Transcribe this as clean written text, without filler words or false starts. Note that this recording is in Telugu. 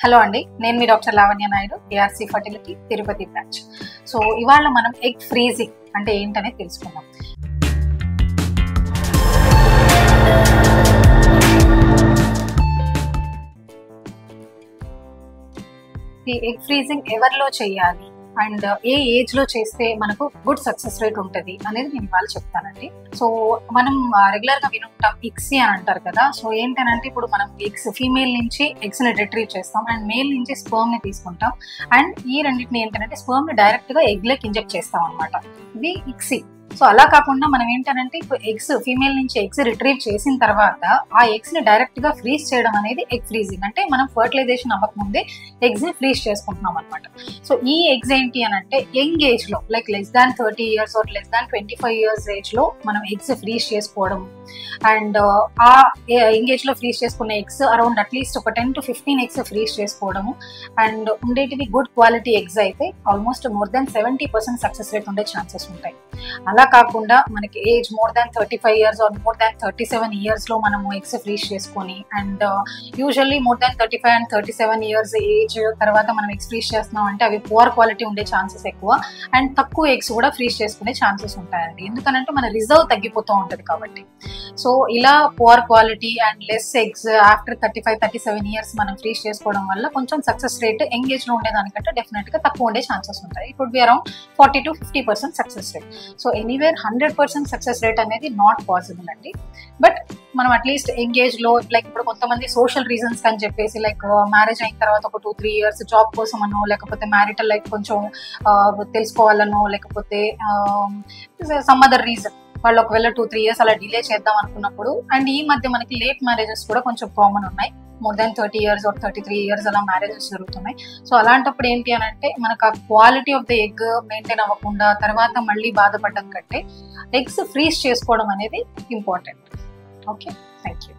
హలో అండి, నేను మీ doctor Lavanya Naidu, ARC fertility Tirupati branch. So ఇవాళ మనం ఎగ్ ఫ్రీజింగ్ అంటే ఏంటనేది తెలుసుకుందాం. ఈ ఎగ్ ఫ్రీజింగ్ ఎవరిలో చేయాలి అండ్ ఏ ఏజ్ లో చేస్తే మనకు గుడ్ సక్సెస్ రేట్ ఉంటుంది అనేది నేను ఇవాళ చెప్తానండి. సో మనం రెగ్యులర్ గా వినుంటాం ఇక్సీ అని అంటారు కదా. సో ఏంటంటే ఇప్పుడు మనం ఎగ్స్ ఫీమేల్ నుంచి ఎగ్స్ ని రిట్రీవ్ చేస్తాం అండ్ మేల్ నుంచి స్పర్మ్ ని తీసుకుంటాం అండ్ ఈ రెండింటిని ఏంటంటే స్పర్మ్ ని డైరెక్ట్ గా ఎగ్ లెక్ ఇంజెక్ట్ చేస్తాం అనమాట. ఇది ఇక్సీ. సో అలా కాకుండా మనం ఏంటంటే ఇప్పుడు ఎగ్స్ ఫీమేల్ నుంచి ఎగ్స్ రిట్రీవ్ చేసిన తర్వాత ఆ ఎగ్స్ ని డైరెక్ట్ గా ఫ్రీజ్ చేయడం అనేది ఎగ్ ఫ్రీజింగ్. అంటే మనం ఫర్టిలైజేషన్ అవ్వకముందే ఎగ్స్ ని ఫ్రీజ్ చేసుకుంటున్నాం అనమాట. సో ఈ ఎగ్స్ ఏంటి అని అంటే యంగ్ ఏజ్ లో like less than 30 years or less than 25 years age లో మనం ఎగ్స్ ఫ్రీజ్ చేసుకోవడం అండ్ ఆ యంగ్ ఏజ్ లో ఫ్రీజ్ చేసుకున్న ఎగ్స్ అరౌండ్ అట్లీస్ట్ ఒక 10 to 15 ఎగ్స్ ఫ్రీజ్ చేసుకోవడము అండ్ ఉండేటివి గుడ్ క్వాలిటీ ఎగ్స్ అయితే almost more than 70% success rate ఉండే ఛాన్సెస్ ఉంటాయి. అలా కాకుండా మనకి age more than 35 years or more than 37 years లో మనము ఎగ్స్ ఫ్రీజ్ చేసుకొని and usually more than 35 and 37 years age తర్వాత మనం ఎగ్స్ ఫ్రీజ్ చేస్తున్నాం అంటే అవి పువర్ క్వాలిటీ ఉండే ఛాన్సెస్ ఎక్కువ అండ్ తక్కువ ఎగ్స్ కూడా ఫ్రీజ్ చేసుకునే ఛాన్సెస్ ఉంటాయండి. ఎందుకనంటే మన రిజర్వ్ తగ్గిపోతూ ఉంటుంది కాబట్టి. సో ఇలా poor quality and less eggs after 35-37 years మనం ఫ్రీజ్ చేసుకోవడం వల్ల కొంచెం సక్సెస్ రేట్ ఎంగేజ్ లో ఉండేదానికంటే డెఫినెట్ గా తక్కువ ఉండే ఛాన్సెస్ ఉంటాయి. It would be around 40 to 50% success rate. So anywhere 100% success rate అనేది నాట్ పాసిబుల్ అండి. బట్ మనం అట్లీస్ట్ ఎంగేజ్ లో లైక్ ఇప్పుడు కొంతమంది సోషల్ రీజన్స్ అని చెప్పేసి లైక్ మ్యారేజ్ అయిన తర్వాత ఒక 2-3 years జాబ్ కోసం అనో లేకపోతే మ్యారిటల్ లైఫ్ కొంచెం తెలుసుకోవాలనో లేకపోతే సమ్ అదర్ రీజన్ వాళ్ళు ఒకవేళ 2-3 years అలా డిలే చేద్దాం అనుకున్నప్పుడు అండ్ ఈ మధ్య మనకి లేట్ మ్యారేజెస్ కూడా కొంచెం కామన్ ఉన్నాయి. More than 30 years or 33 years అలా మ్యారేజెస్ జరుగుతున్నాయి. సో అలాంటప్పుడు ఏంటి అని అంటే మనకు ఆ quality of the egg maintain అవ్వకుండా తర్వాత మళ్ళీ బాధపడడం కంటే ఎగ్స్ ఫ్రీజ్ చేసుకోవడం అనేది ఇంపార్టెంట్. Okay, thank you.